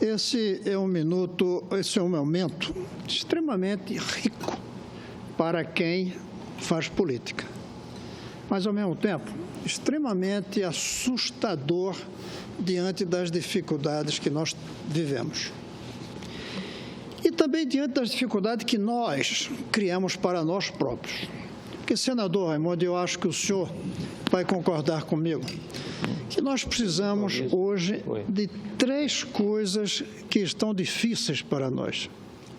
Esse é um momento extremamente rico para quem faz política, mas, ao mesmo tempo, extremamente assustador diante das dificuldades que nós vivemos. E também diante das dificuldades que nós criamos para nós próprios. Porque, senador Raimundo, eu acho que o senhor vai concordar comigo, que nós precisamos hoje de 3 coisas que estão difíceis para nós.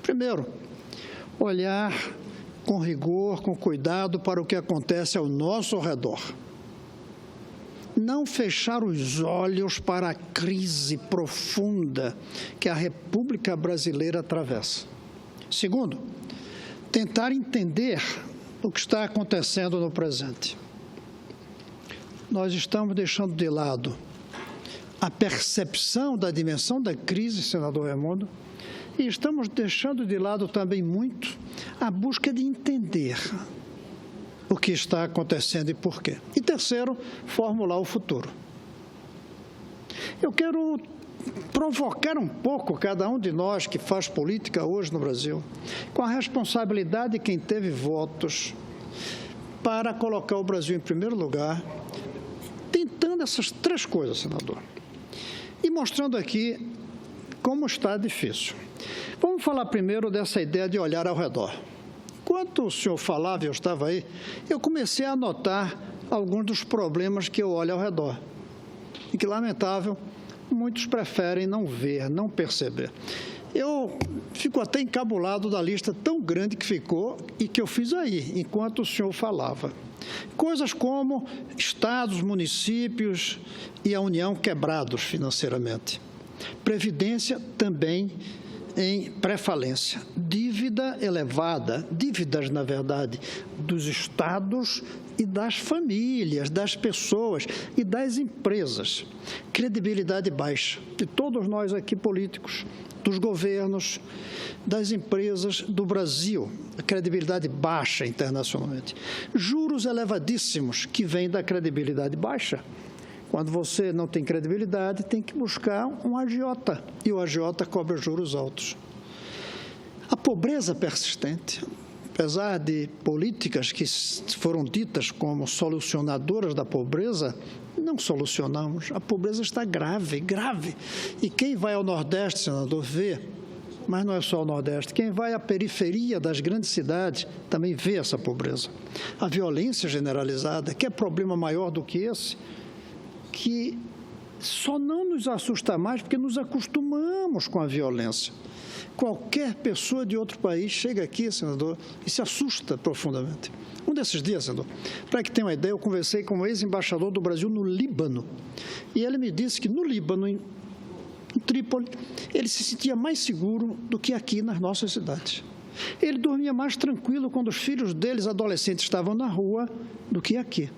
Primeiro, olhar com rigor, com cuidado para o que acontece ao nosso redor. Não fechar os olhos para a crise profunda que a República Brasileira atravessa. Segundo, tentar entender o que está acontecendo no presente. Nós estamos deixando de lado a percepção da dimensão da crise, senador Raimundo, e estamos deixando de lado também muito a busca de entender o que está acontecendo e por quê. E terceiro, formular o futuro. Eu quero provocar um pouco cada um de nós que faz política hoje no Brasil, com a responsabilidade de quem teve votos para colocar o Brasil em primeiro lugar, tentando essas 3 coisas, senador, e mostrando aqui como está difícil. Vamos falar primeiro dessa ideia de olhar ao redor. Enquanto o senhor falava e eu estava aí, eu comecei a anotar alguns dos problemas que eu olho ao redor. E que, lamentável, muitos preferem não ver, não perceber. Eu fico até encabulado da lista tão grande que ficou e que eu fiz aí, enquanto o senhor falava. Coisas como estados, municípios e a União quebrados financeiramente. Previdência também em pré-falência. Dívida elevada, dívidas, na verdade, dos estados e das famílias, das pessoas e das empresas. Credibilidade baixa de todos nós aqui políticos, dos governos, das empresas do Brasil. A credibilidade baixa internacionalmente. Juros elevadíssimos que vêm da credibilidade baixa. Quando você não tem credibilidade, tem que buscar um agiota, e o agiota cobra juros altos. A pobreza persistente, apesar de políticas que foram ditas como solucionadoras da pobreza, não solucionamos. A pobreza está grave, grave. E quem vai ao Nordeste, senador, vê, mas não é só o Nordeste, quem vai à periferia das grandes cidades também vê essa pobreza. A violência generalizada, que é problema maior do que esse, que só não nos assusta mais porque nos acostumamos com a violência. Qualquer pessoa de outro país chega aqui, senador, e se assusta profundamente. Um desses dias, senador, para que tenha uma ideia, eu conversei com o ex-embaixador do Brasil no Líbano, e ele me disse que no Líbano, em Trípoli, ele se sentia mais seguro do que aqui nas nossas cidades. Ele dormia mais tranquilo quando os filhos deles, adolescentes, estavam na rua do que aqui.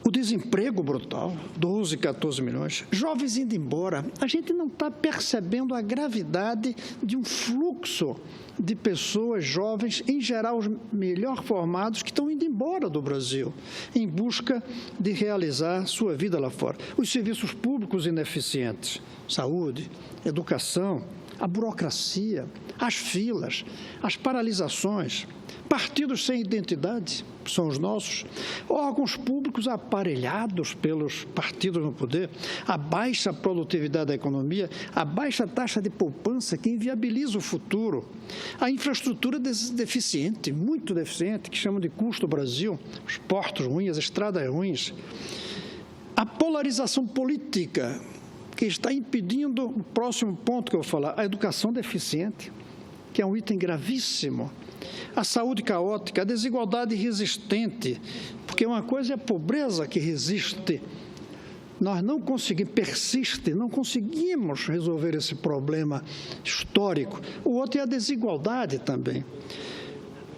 O desemprego brutal, 12, 14 milhões, jovens indo embora. A gente não está percebendo a gravidade de um fluxo de pessoas jovens, em geral os melhor formados, que estão indo embora do Brasil, em busca de realizar sua vida lá fora. Os serviços públicos ineficientes, saúde, educação, a burocracia, as filas, as paralisações, partidos sem identidade, são os nossos, órgãos públicos aparelhados pelos partidos no poder, a baixa produtividade da economia, a baixa taxa de poupança que inviabiliza o futuro, a infraestrutura deficiente, muito deficiente, que chamam de custo Brasil, os portos ruins, as estradas ruins, a polarização política, que está impedindo o próximo ponto que eu vou falar, a educação deficiente, que é um item gravíssimo, a saúde caótica, a desigualdade resistente, porque uma coisa é a pobreza que resiste, nós não conseguimos, persiste, não conseguimos resolver esse problema histórico, o outro é a desigualdade também.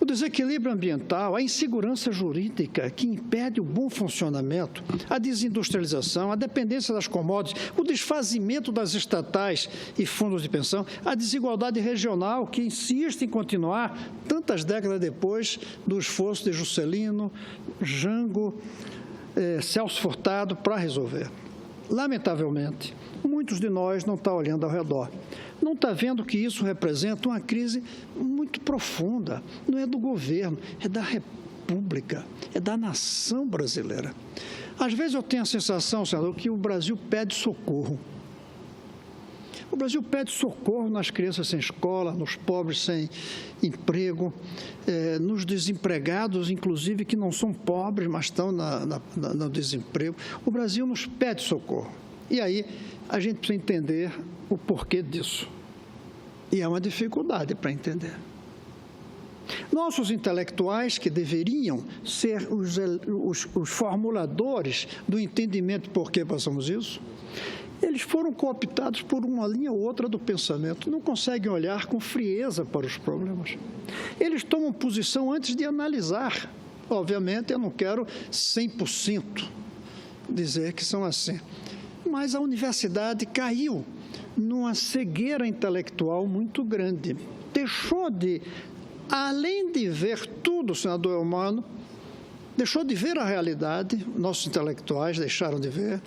O desequilíbrio ambiental, a insegurança jurídica que impede o bom funcionamento, a desindustrialização, a dependência das commodities, o desfazimento das estatais e fundos de pensão, a desigualdade regional que insiste em continuar tantas décadas depois do esforço de Juscelino, Jango, Celso Furtado para resolver. lamentavelmente, muitos de nós não estão olhando ao redor. Não está vendo que isso representa uma crise muito profunda. Não é do governo, é da República, é da nação brasileira. Às vezes eu tenho a sensação, senador, que o Brasil pede socorro. O Brasil pede socorro nas crianças sem escola, nos pobres sem emprego, nos desempregados, inclusive, que não são pobres, mas estão no desemprego. O Brasil nos pede socorro. E aí a gente precisa entender o porquê disso. E é uma dificuldade para entender. Nossos intelectuais, que deveriam ser os formuladores do entendimento por que passamos isso, eles foram cooptados por uma linha ou outra do pensamento, não conseguem olhar com frieza para os problemas. Eles tomam posição antes de analisar. Obviamente, eu não quero 100% dizer que são assim, mas a universidade caiu numa cegueira intelectual muito grande. Deixou de, além de ver tudo, senador Eumano, deixou de ver a realidade, nossos intelectuais deixaram de ver.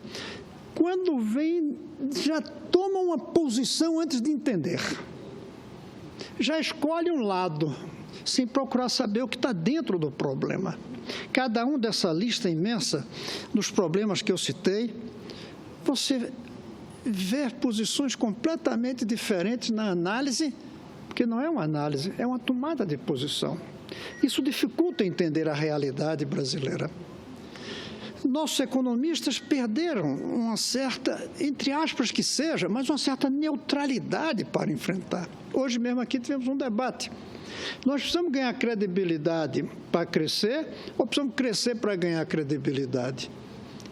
Quando vem, já toma uma posição antes de entender. Já escolhe um lado, sem procurar saber o que está dentro do problema. Cada um dessa lista imensa dos problemas que eu citei, você vê posições completamente diferentes na análise, porque não é uma análise, é uma tomada de posição. Isso dificulta entender a realidade brasileira. Nossos economistas perderam uma certa, entre aspas que seja, mas uma certa neutralidade para enfrentar. Hoje mesmo aqui tivemos um debate. Nós precisamos ganhar credibilidade para crescer ou precisamos crescer para ganhar credibilidade?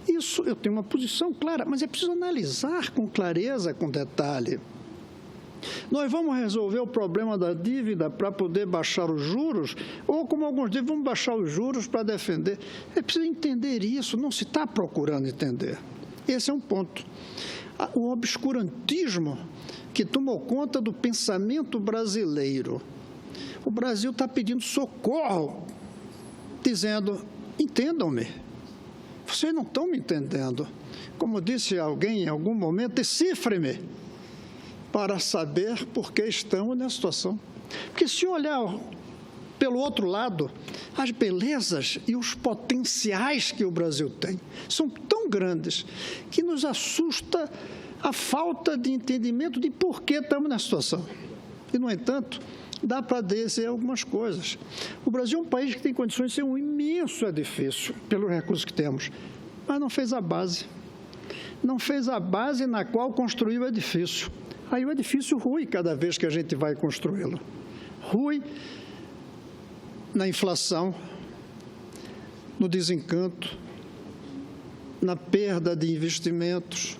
Isso eu tenho uma posição clara, mas é preciso analisar com clareza, com detalhe. Nós vamos resolver o problema da dívida para poder baixar os juros, ou, como alguns dizem, vamos baixar os juros para defender. É preciso entender isso, não se está procurando entender. Esse é um ponto. O obscurantismo que tomou conta do pensamento brasileiro. O Brasil está pedindo socorro, dizendo, entendam-me. Vocês não estão me entendendo. Como disse alguém em algum momento, decifre-me, para saber por que estamos nessa situação. Porque se olhar pelo outro lado, as belezas e os potenciais que o Brasil tem são tão grandes que nos assusta a falta de entendimento de por que estamos nessa situação. E, no entanto, dá para dizer algumas coisas. O Brasil é um país que tem condições de ser um imenso edifício, pelos recursos que temos, mas não fez a base. Não fez a base na qual construiu o edifício. Aí o edifício rui cada vez que a gente vai construí-lo. Rui na inflação, no desencanto, na perda de investimentos,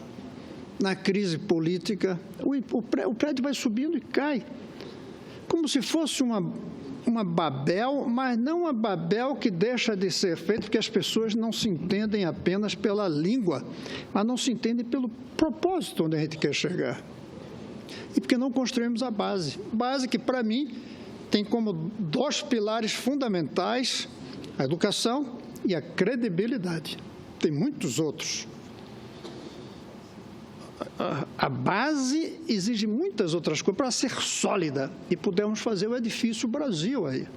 na crise política. O prédio vai subindo e cai, como se fosse uma Babel, mas não uma Babel que deixa de ser feita porque as pessoas não se entendem apenas pela língua, mas não se entendem pelo propósito onde a gente quer chegar. E porque não construímos a base. Base que, para mim, tem como dois pilares fundamentais a educação e a credibilidade. Tem muitos outros. A base exige muitas outras coisas para ser sólida e pudermos fazer o edifício Brasil aí.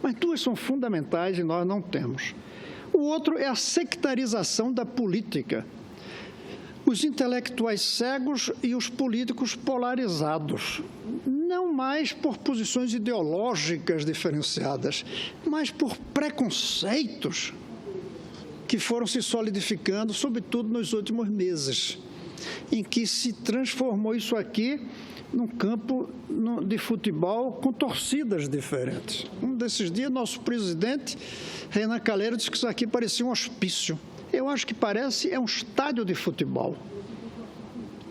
Mas duas são fundamentais e nós não temos. O outro é a sectarização da política. Os intelectuais cegos e os políticos polarizados, não mais por posições ideológicas diferenciadas, mas por preconceitos que foram se solidificando, sobretudo nos últimos meses, em que se transformou isso aqui num campo de futebol com torcidas diferentes. Um desses dias, nosso presidente, Renan Calheiros, disse que isso aqui parecia um hospício. Eu acho que parece um estádio de futebol,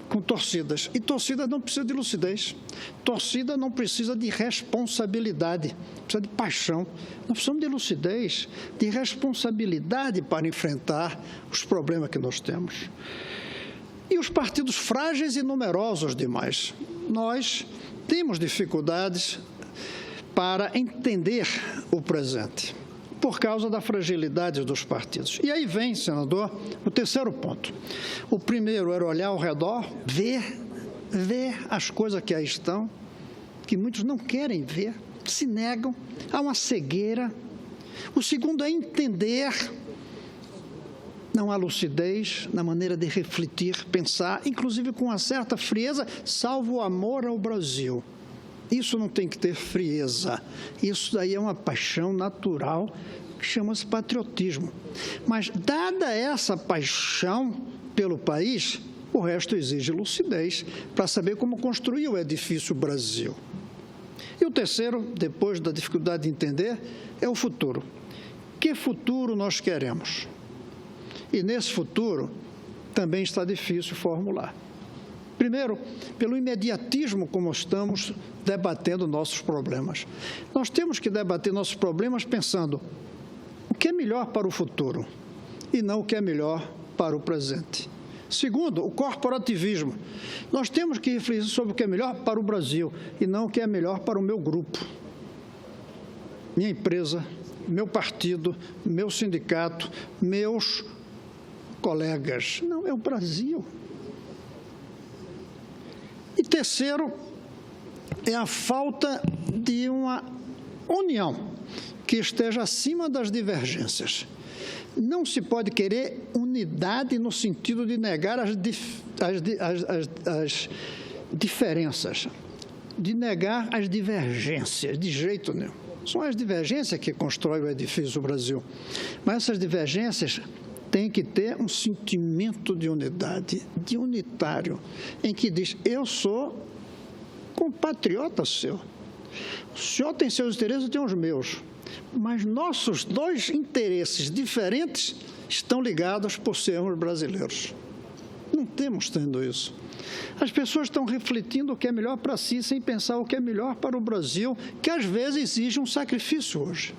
com torcidas. E torcida não precisa de lucidez. Torcida não precisa de responsabilidade, precisa de paixão. Nós precisamos de lucidez, de responsabilidade para enfrentar os problemas que nós temos. E os partidos frágeis e numerosos demais. Nós temos dificuldades para entender o presente. por causa da fragilidade dos partidos. E aí vem, senador, o terceiro ponto. O primeiro era olhar ao redor, ver as coisas que aí estão, que muitos não querem ver, se negam, há uma cegueira. O segundo é entender. Não há lucidez na maneira de refletir, pensar, inclusive com uma certa frieza, salvo o amor ao Brasil. Isso não tem que ter frieza. Isso daí é uma paixão natural que chama-se patriotismo. Mas, dada essa paixão pelo país, o resto exige lucidez para saber como construir o edifício Brasil. E o terceiro, depois da dificuldade de entender, é o futuro. Que futuro nós queremos? E nesse futuro também está difícil formular. Primeiro, pelo imediatismo como estamos debatendo nossos problemas. Nós temos que debater nossos problemas pensando o que é melhor para o futuro e não o que é melhor para o presente. Segundo, o corporativismo. Nós temos que refletir sobre o que é melhor para o Brasil e não o que é melhor para o meu grupo, minha empresa, meu partido, meu sindicato, meus colegas. Não, é o Brasil. E terceiro, é a falta de uma união que esteja acima das divergências. Não se pode querer unidade no sentido de negar as diferenças, de negar as divergências, de jeito nenhum. São as divergências que constroem o edifício do Brasil. Mas essas divergências têm que ter um sentimento de unidade, de unitário, em que diz, eu sou compatriota seu. O senhor tem seus interesses, eu tenho os meus. Mas nossos dois interesses diferentes estão ligados por sermos brasileiros. Não temos tendo isso. As pessoas estão refletindo o que é melhor para si, sem pensar o que é melhor para o Brasil, que às vezes exige um sacrifício hoje.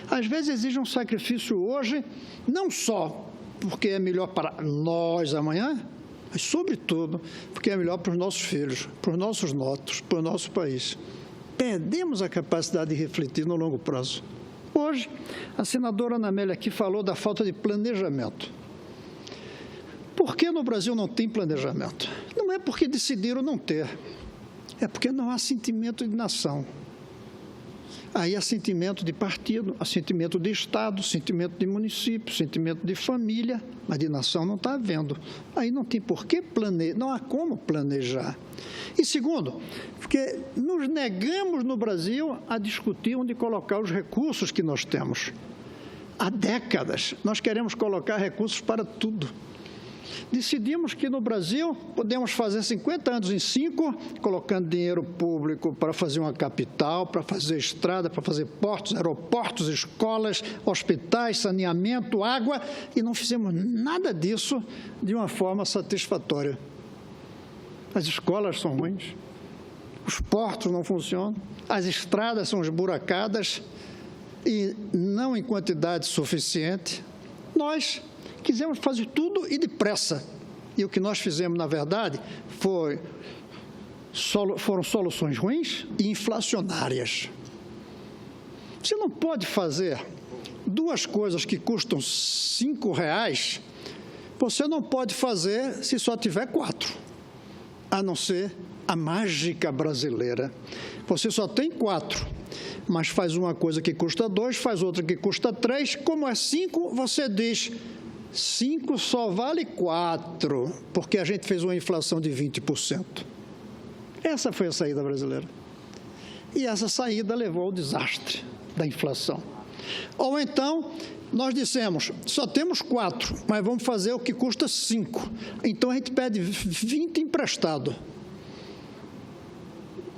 Às vezes exige um sacrifício hoje, não só porque é melhor para nós amanhã, mas, sobretudo, porque é melhor para os nossos filhos, para os nossos netos, para o nosso país. Perdemos a capacidade de refletir no longo prazo. Hoje, a senadora Ana Amélia aqui falou da falta de planejamento. Por que no Brasil não tem planejamento? Não é porque decidiram não ter, é porque não há sentimento de nação. Aí há sentimento de partido, há sentimento de Estado, sentimento de município, sentimento de família, mas de nação não está havendo. Aí não tem por que planejar, não há como planejar. E segundo, porque nos negamos no Brasil a discutir onde colocar os recursos que nós temos. Há décadas nós queremos colocar recursos para tudo. Decidimos que no Brasil podemos fazer 50 anos em 5, colocando dinheiro público para fazer uma capital, para fazer estrada, para fazer portos, aeroportos, escolas, hospitais, saneamento, água, e não fizemos nada disso de uma forma satisfatória. As escolas são ruins, os portos não funcionam, as estradas são esburacadas e não em quantidade suficiente. Nós quisemos fazer tudo e depressa. E o que nós fizemos, na verdade, foram soluções ruins e inflacionárias. Você não pode fazer duas coisas que custam R$5, você não pode fazer se só tiver 4, a não ser a mágica brasileira. Você só tem 4, mas faz uma coisa que custa 2, faz outra que custa 3, como é 5, você diz 5 só vale 4, porque a gente fez uma inflação de 20%. Essa foi a saída brasileira. E essa saída levou ao desastre da inflação. Ou então, nós dissemos, só temos 4, mas vamos fazer o que custa 5. Então, a gente pede 20 emprestado.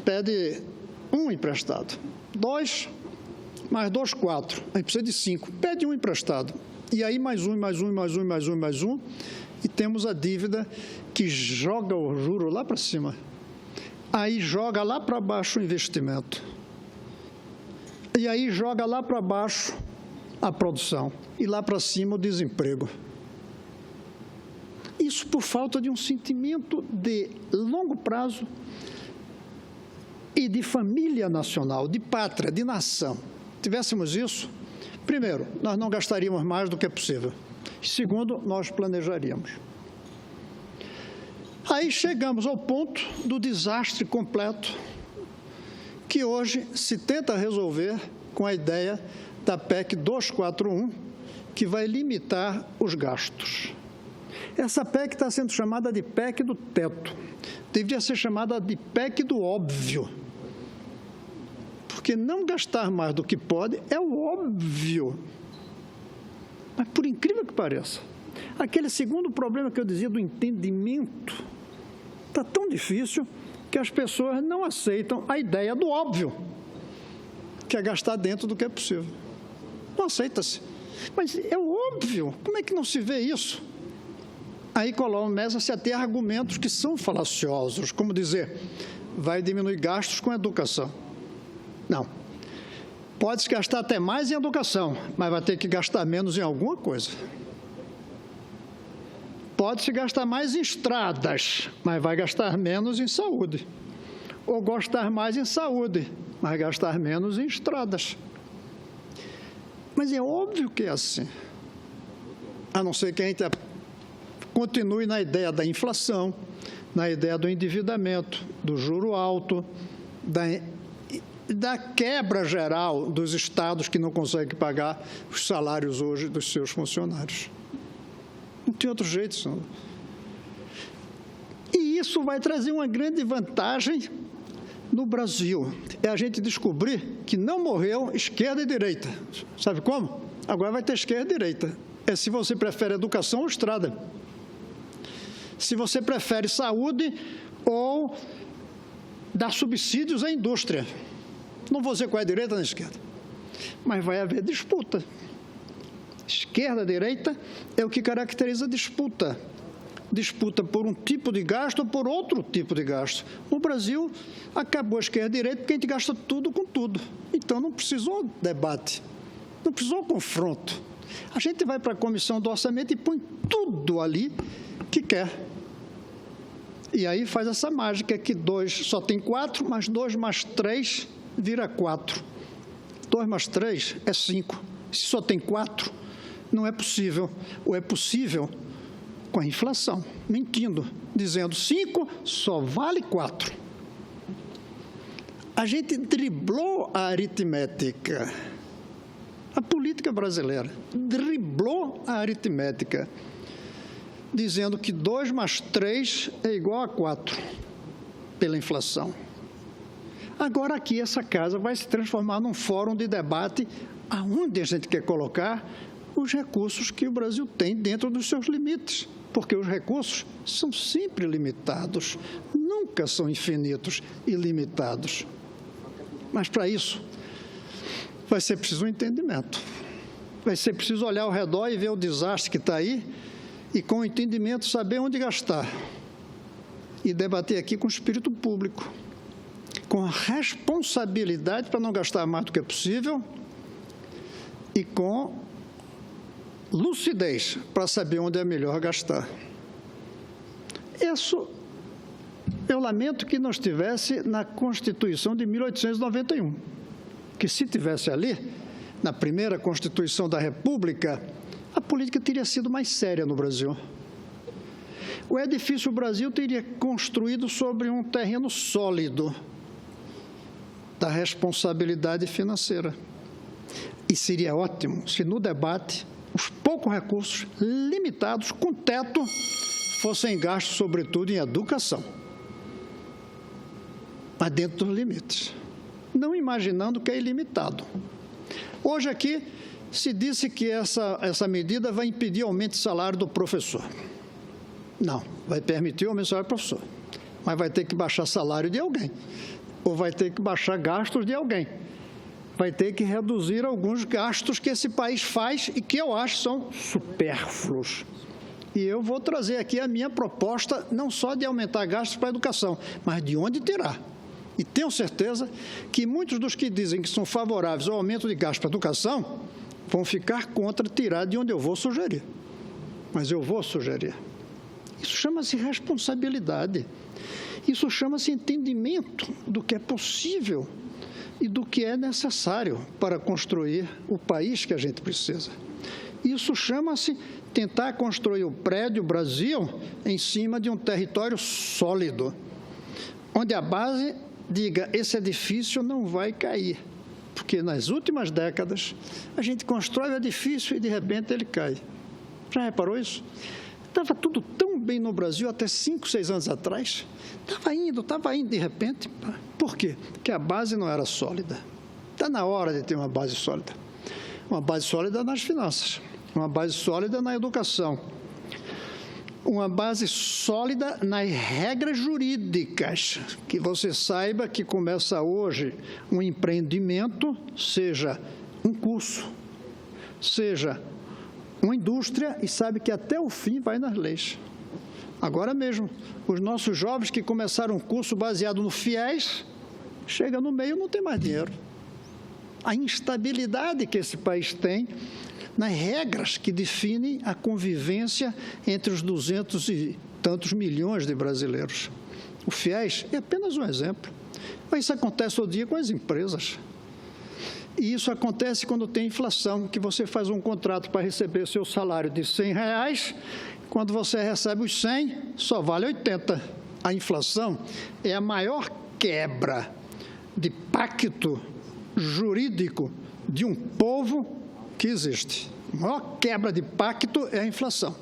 Pede 1 emprestado. 2, mais 2, 4. A gente precisa de 5. Pede 1 emprestado. E aí mais um, e temos a dívida que joga o juro lá para cima. Aí joga lá para baixo o investimento. E aí joga lá para baixo a produção. E lá para cima o desemprego. Isso por falta de um sentimento de longo prazo e de família nacional, de pátria, de nação. Tivéssemos isso, Primeiro, nós não gastaríamos mais do que é possível. Segundo, nós planejaríamos. Aí chegamos ao ponto do desastre completo que hoje se tenta resolver com a ideia da PEC 241, que vai limitar os gastos. Essa PEC está sendo chamada de PEC do teto. Deveria ser chamada de PEC do óbvio. Porque não gastar mais do que pode é o óbvio. Mas, por incrível que pareça, aquele segundo problema que eu dizia do entendimento está tão difícil que as pessoas não aceitam a ideia do óbvio, que é gastar dentro do que é possível. Não aceita-se. Mas é óbvio. Como é que não se vê isso? Aí começa-se a ter argumentos que são falaciosos, como dizer, vai diminuir gastos com educação. Não. Pode-se gastar até mais em educação, mas vai ter que gastar menos em alguma coisa. Pode-se gastar mais em estradas, mas vai gastar menos em saúde. Ou gastar mais em saúde, mas gastar menos em estradas. Mas é óbvio que é assim. A não ser que a gente continue na ideia da inflação, na ideia do endividamento, do juro alto, da quebra geral dos estados que não conseguem pagar os salários hoje dos seus funcionários. Não tem outro jeito, senhor. E isso vai trazer uma grande vantagem no Brasil. É a gente descobrir que não morreu esquerda e direita. Sabe como? Agora vai ter esquerda e direita. É se você prefere educação ou estrada. Se você prefere saúde ou dar subsídios à indústria. Não vou dizer qual é a direita nem a esquerda, mas vai haver disputa. Esquerda, direita é o que caracteriza a disputa. Disputa por um tipo de gasto ou por outro tipo de gasto. No Brasil, acabou a esquerda e a direita porque a gente gasta tudo com tudo. Então, não precisou debate, não precisou confronto. A gente vai para a comissão do orçamento e põe tudo ali que quer. E aí faz essa mágica que 2 só tem 4, mas 2 mais 3 vira 4. 2 mais 3 é 5. Se só tem 4, não é possível. Ou é possível com a inflação, mentindo, dizendo 5 só vale 4. A gente driblou a aritmética. A política brasileira driblou a aritmética, dizendo que 2 mais 3 é igual a 4, pela inflação. Agora aqui essa casa vai se transformar num fórum de debate aonde a gente quer colocar os recursos que o Brasil tem dentro dos seus limites, porque os recursos são sempre limitados, nunca são infinitos e limitados. Mas para isso vai ser preciso um entendimento, vai ser preciso olhar ao redor e ver o desastre que está aí e com o entendimento saber onde gastar e debater aqui com o espírito público, com a responsabilidade para não gastar mais do que é possível e com lucidez para saber onde é melhor gastar. Isso eu lamento que não estivesse na Constituição de 1891, que se tivesse ali, na primeira Constituição da República, a política teria sido mais séria no Brasil. O edifício Brasil teria construído sobre um terreno sólido da responsabilidade financeira. E seria ótimo se no debate os poucos recursos limitados, com teto, fossem gastos, sobretudo, em educação, mas dentro dos limites, não imaginando que é ilimitado. Hoje aqui se disse que essa medida vai impedir o aumento de salário do professor. Não, vai permitir o aumento de salário do professor, mas vai ter que baixar salário de alguém, ou vai ter que baixar gastos de alguém. Vai ter que reduzir alguns gastos que esse país faz e que eu acho são supérfluos. E eu vou trazer aqui a minha proposta, não só de aumentar gastos para a educação, mas de onde terá. E tenho certeza que muitos dos que dizem que são favoráveis ao aumento de gastos para a educação vão ficar contra tirar de onde eu vou sugerir. Mas eu vou sugerir. Isso chama-se responsabilidade. Isso chama-se entendimento do que é possível e do que é necessário para construir o país que a gente precisa. Isso chama-se tentar construir o prédio Brasil em cima de um território sólido, onde a base diga, esse edifício não vai cair, porque nas últimas décadas a gente constrói o edifício e de repente ele cai. Já reparou isso? Estava tudo tão bem no Brasil até 5, 6 anos atrás. Estava indo de repente. Por quê? Porque a base não era sólida. Está na hora de ter uma base sólida. Uma base sólida nas finanças, uma base sólida na educação, uma base sólida nas regras jurídicas, que você saiba que começa hoje um empreendimento, seja um curso, seja uma indústria, e sabe que até o fim vai nas leis. Agora mesmo, os nossos jovens que começaram um curso baseado no FIES, chega no meio e não tem mais dinheiro. A instabilidade que esse país tem nas regras que definem a convivência entre os 200 e tantos milhões de brasileiros. O FIES é apenas um exemplo. Mas isso acontece todo dia com as empresas. E isso acontece quando tem inflação, que você faz um contrato para receber seu salário de R$100, quando você recebe os 100, só vale 80. A inflação é a maior quebra de pacto jurídico de um povo que existe. A maior quebra de pacto é a inflação,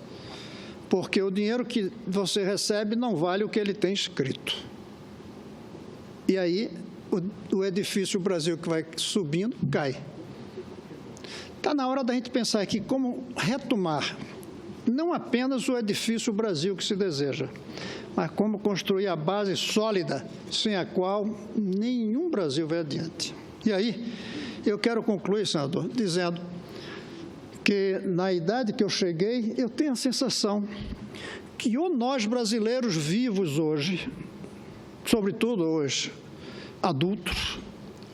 porque o dinheiro que você recebe não vale o que ele tem escrito. E aí, o edifício Brasil que vai subindo, cai. Está na hora da gente pensar aqui como retomar, não apenas o edifício Brasil que se deseja, mas como construir a base sólida, sem a qual nenhum Brasil vai adiante. E aí, eu quero concluir, senador, dizendo que, na idade que eu cheguei, eu tenho a sensação que ou nós brasileiros vivos hoje, sobretudo hoje, adultos,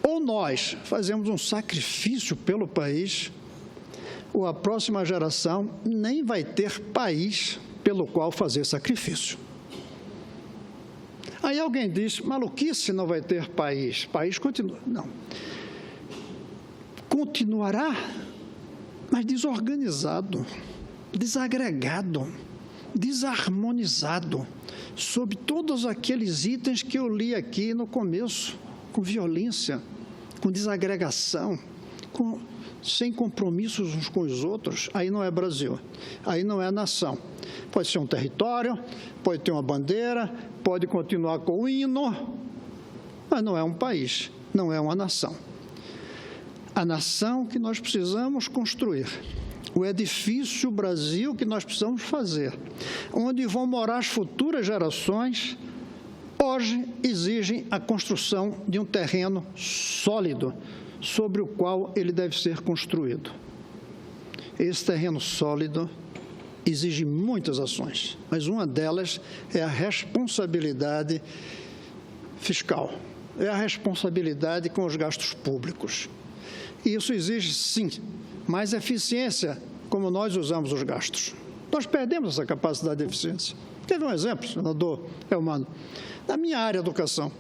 ou nós fazemos um sacrifício pelo país, ou a próxima geração nem vai ter país pelo qual fazer sacrifício. Aí alguém diz, maluquice, não vai ter país. País continua. Não. Continuará, mas desorganizado, desagregado, desarmonizado, sob todos aqueles itens que eu li aqui no começo, com violência, com desagregação, sem compromissos uns com os outros. Aí não é Brasil, aí não é nação. Pode ser um território, pode ter uma bandeira, pode continuar com o hino, mas não é um país, não é uma nação. A nação que nós precisamos construir, o edifício Brasil que nós precisamos fazer, onde vão morar as futuras gerações, hoje exigem a construção de um terreno sólido sobre o qual ele deve ser construído. Esse terreno sólido exige muitas ações, mas uma delas é a responsabilidade fiscal, é a responsabilidade com os gastos públicos. E isso exige, sim, mais eficiência, como nós usamos os gastos. Nós perdemos essa capacidade de eficiência. Teve um exemplo, senador Elmano, na minha área, educação.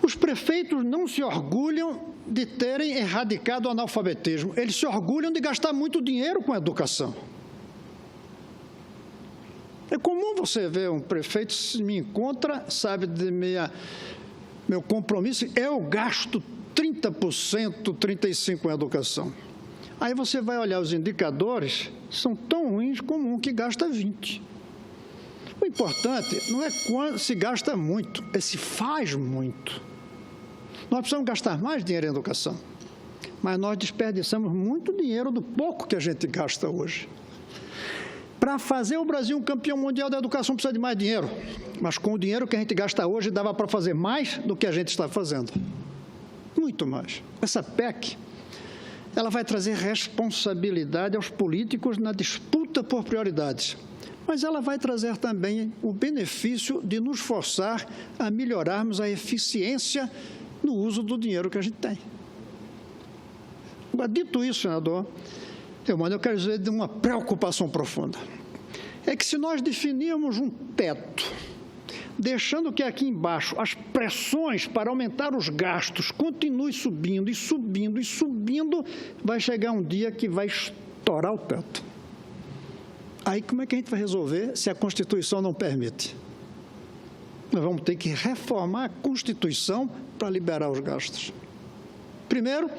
Os prefeitos não se orgulham de terem erradicado o analfabetismo, eles se orgulham de gastar muito dinheiro com a educação. É comum você ver um prefeito, se me encontra, sabe, de meu compromisso, eu gasto 30%, 35% em educação. Aí você vai olhar os indicadores, são tão ruins como um que gasta 20%. O importante não é quando se gasta muito, é se faz muito. Nós precisamos gastar mais dinheiro em educação, mas nós desperdiçamos muito dinheiro do pouco que a gente gasta hoje. Para fazer o Brasil um campeão mundial da educação precisa de mais dinheiro, mas com o dinheiro que a gente gasta hoje dava para fazer mais do que a gente está fazendo. Muito mais. Essa PEC, ela vai trazer responsabilidade aos políticos na disputa por prioridades, mas ela vai trazer também o benefício de nos forçar a melhorarmos a eficiência no uso do dinheiro que a gente tem. Dito isso, senador Elmano, eu quero dizer de uma preocupação profunda. É que se nós definirmos um teto deixando que aqui embaixo as pressões para aumentar os gastos continuem subindo e subindo e subindo, vai chegar um dia que vai estourar o teto. Aí como é que a gente vai resolver se a Constituição não permite? Nós vamos ter que reformar a Constituição para liberar os gastos. Primeiro,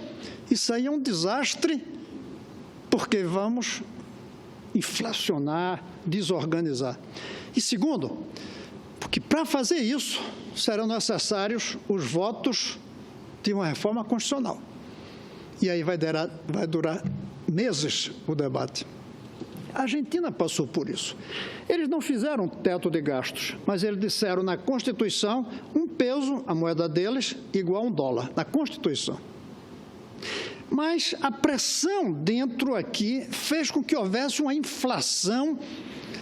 isso aí é um desastre, porque vamos inflacionar, desorganizar. E segundo, porque para fazer isso serão necessários os votos de uma reforma constitucional. E aí vai durar meses o debate. A Argentina passou por isso. Eles não fizeram teto de gastos, mas eles disseram na Constituição um peso, a moeda deles, igual a $1, na Constituição. Mas a pressão dentro aqui fez com que houvesse uma inflação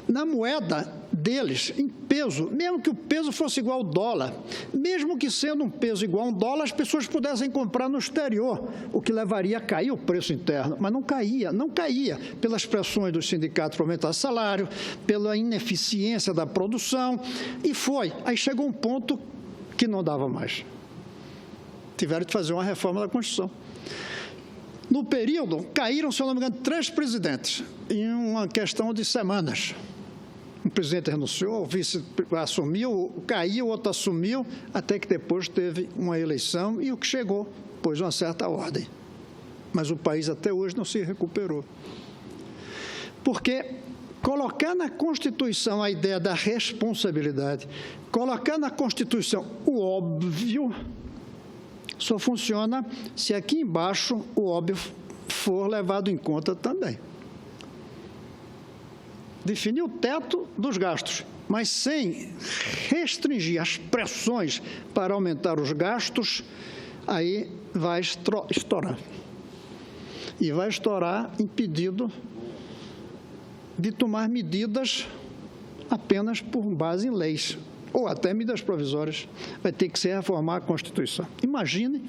na moeda deles, em peso, mesmo que o peso fosse igual ao dólar, mesmo que sendo um peso igual a $1, as pessoas pudessem comprar no exterior, o que levaria a cair o preço interno, mas não caía pelas pressões dos sindicatos para aumentar salário, pela ineficiência da produção, e foi. Aí chegou um ponto que não dava mais. Tiveram de fazer uma reforma da Constituição. No período, caíram, se eu não me engano, 3 presidentes, em uma questão de semanas. Um presidente renunciou, o vice assumiu, caiu, o outro assumiu, até que depois teve uma eleição e o que chegou pôs uma certa ordem. Mas o país até hoje não se recuperou. Porque colocar na Constituição a ideia da responsabilidade, colocar na Constituição o óbvio, só funciona se aqui embaixo o óbvio for levado em conta também. Definir o teto dos gastos, mas sem restringir as pressões para aumentar os gastos, aí vai estourar. E vai estourar impedido de tomar medidas apenas por base em leis, ou até medidas provisórias. Vai ter que se reformar a Constituição. Imagine,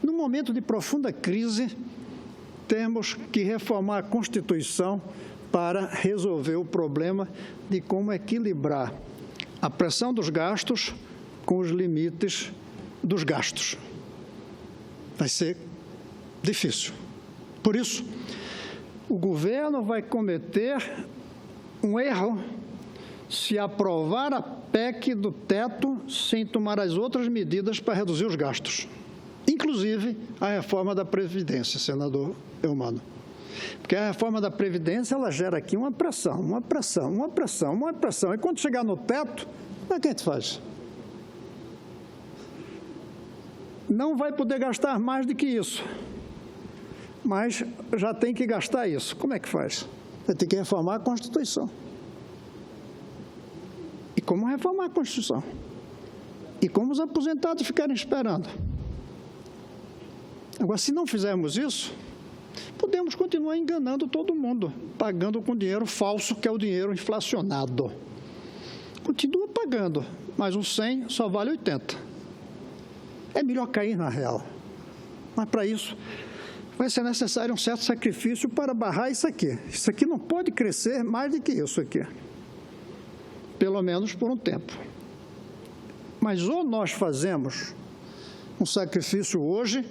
num momento de profunda crise, termos que reformar a Constituição para resolver o problema de como equilibrar a pressão dos gastos com os limites dos gastos. Vai ser difícil. Por isso, o governo vai cometer um erro se aprovar a PEC do teto sem tomar as outras medidas para reduzir os gastos, inclusive a reforma da Previdência, senador Eumano. Porque a reforma da Previdência, ela gera aqui uma pressão. E quando chegar no teto, como é que a gente faz? Não vai poder gastar mais do que isso, mas já tem que gastar isso. Como é que faz? Vai ter que reformar a Constituição. E como reformar a Constituição? E como os aposentados ficarem esperando? Agora, se não fizermos isso, podemos continuar enganando todo mundo, pagando com dinheiro falso, que é o dinheiro inflacionado. Continua pagando, mas um 100 só vale 80. É melhor cair na real. Mas, para isso, vai ser necessário um certo sacrifício para barrar isso aqui. Isso aqui não pode crescer mais do que isso aqui. Pelo menos por um tempo. Mas ou nós fazemos um sacrifício hoje,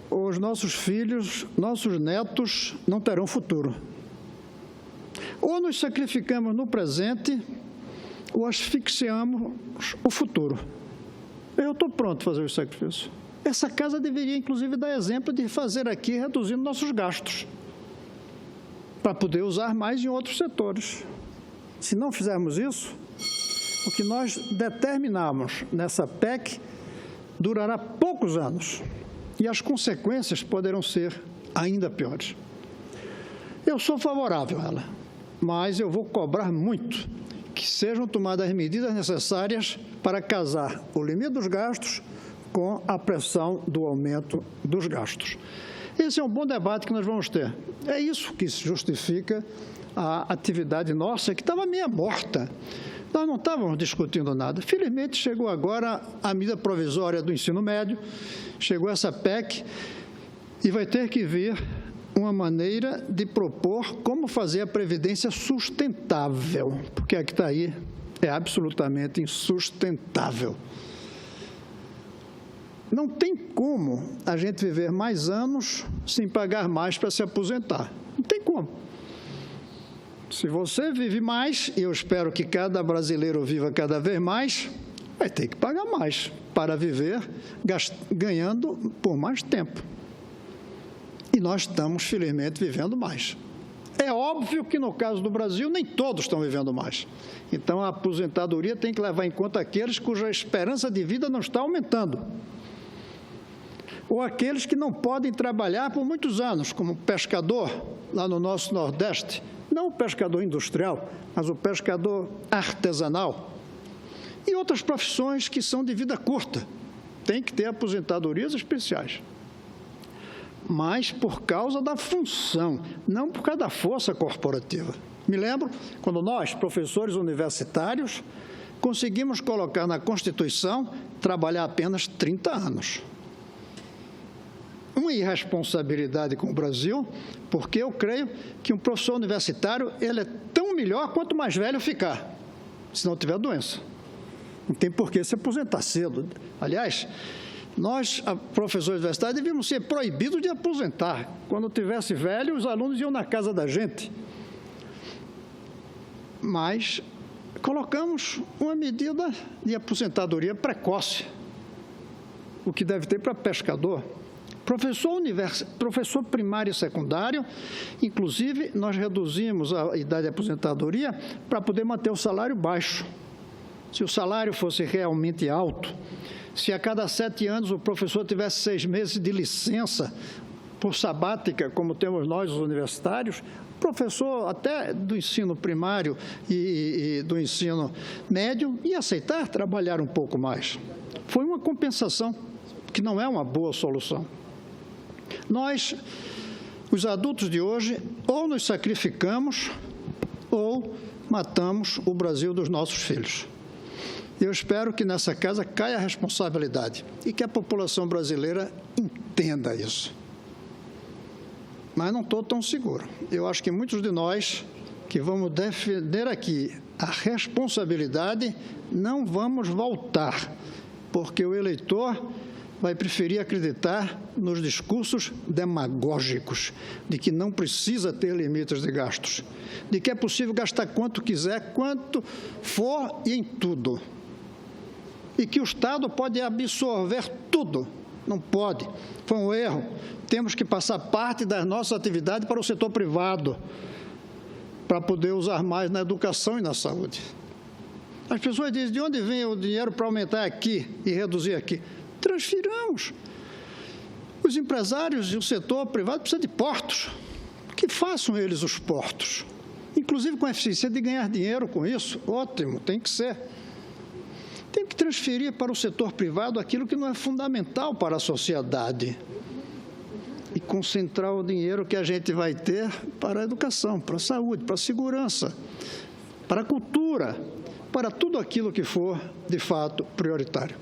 ou os nossos filhos, nossos netos não terão futuro. Ou nos sacrificamos no presente, ou asfixiamos o futuro. Eu estou pronto a fazer o sacrifício. Essa casa deveria, inclusive, dar exemplo de fazer aqui, reduzindo nossos gastos, para poder usar mais em outros setores. Se não fizermos isso, o que nós determinamos nessa PEC durará poucos anos. E as consequências poderão ser ainda piores. Eu sou favorável a ela, mas eu vou cobrar muito que sejam tomadas as medidas necessárias para casar o limite dos gastos com a pressão do aumento dos gastos. Esse é um bom debate que nós vamos ter. É isso que justifica a atividade nossa, que estava meio morta. Nós não estávamos discutindo nada. Felizmente, chegou agora a medida provisória do ensino médio, chegou essa PEC e vai ter que vir uma maneira de propor como fazer a Previdência sustentável, porque a que está aí é absolutamente insustentável. Não tem como a gente viver mais anos sem pagar mais para se aposentar. Não tem como. Se você vive mais, e eu espero que cada brasileiro viva cada vez mais, vai ter que pagar mais para viver ganhando por mais tempo. E nós estamos, felizmente, vivendo mais. É óbvio que, no caso do Brasil, nem todos estão vivendo mais. Então, a aposentadoria tem que levar em conta aqueles cuja esperança de vida não está aumentando. Ou aqueles que não podem trabalhar por muitos anos, como pescador, lá no nosso Nordeste. Não o pescador industrial, mas o pescador artesanal. E outras profissões que são de vida curta. Tem que ter aposentadorias especiais. Mas por causa da função, não por causa da força corporativa. Me lembro quando nós, professores universitários, conseguimos colocar na Constituição trabalhar apenas 30 anos. Uma irresponsabilidade com o Brasil, porque eu creio que um professor universitário ele é tão melhor quanto mais velho ficar, se não tiver doença. Não tem por que se aposentar cedo. Aliás, nós, professores universitários, devíamos ser proibidos de aposentar. Quando tivesse velho, os alunos iam na casa da gente. Mas colocamos uma medida de aposentadoria precoce, o que deve ter para pescador. Professor primário e secundário, inclusive, nós reduzimos a idade de aposentadoria para poder manter o salário baixo. Se o salário fosse realmente alto, se a cada 7 anos o professor tivesse 6 meses de licença por sabática, como temos nós, os universitários, o professor até do ensino primário e do ensino médio ia aceitar trabalhar um pouco mais. Foi uma compensação, que não é uma boa solução. Nós, os adultos de hoje, ou nos sacrificamos ou matamos o Brasil dos nossos filhos. Eu espero que nessa casa caia a responsabilidade e que a população brasileira entenda isso. Mas não estou tão seguro. Eu acho que muitos de nós que vamos defender aqui a responsabilidade não vamos voltar, porque o eleitor vai preferir acreditar nos discursos demagógicos de que não precisa ter limites de gastos, de que é possível gastar quanto quiser, quanto for e em tudo, e que o Estado pode absorver tudo. Não pode. Foi um erro. Temos que passar parte das nossas atividades para o setor privado, para poder usar mais na educação e na saúde. As pessoas dizem, de onde vem o dinheiro para aumentar aqui e reduzir aqui? Transfiramos. Os empresários e o setor privado precisam de portos. Que façam eles os portos. Inclusive com a eficiência de ganhar dinheiro com isso. Ótimo, tem que ser. Tem que transferir para o setor privado aquilo que não é fundamental para a sociedade. E concentrar o dinheiro que a gente vai ter para a educação, para a saúde, para a segurança, para a cultura, para tudo aquilo que for, de fato, prioritário.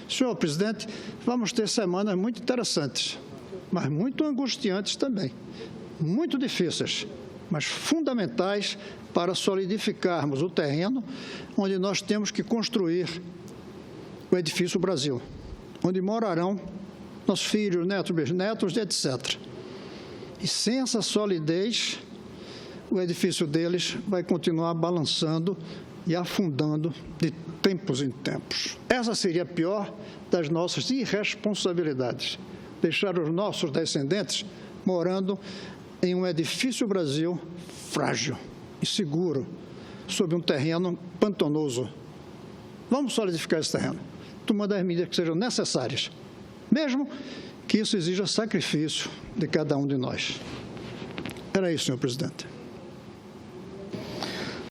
Senhor presidente, vamos ter semanas muito interessantes, mas muito angustiantes também, muito difíceis, mas fundamentais para solidificarmos o terreno onde nós temos que construir o edifício Brasil, onde morarão nossos filhos, netos, bisnetos, etc. E sem essa solidez, o edifício deles vai continuar balançando e afundando de tempos em tempos. Essa seria a pior das nossas irresponsabilidades, deixar os nossos descendentes morando em um edifício Brasil frágil, inseguro, sob um terreno pantanoso. Vamos solidificar esse terreno, tomando as medidas que sejam necessárias, mesmo que isso exija sacrifício de cada um de nós. Era isso, senhor presidente.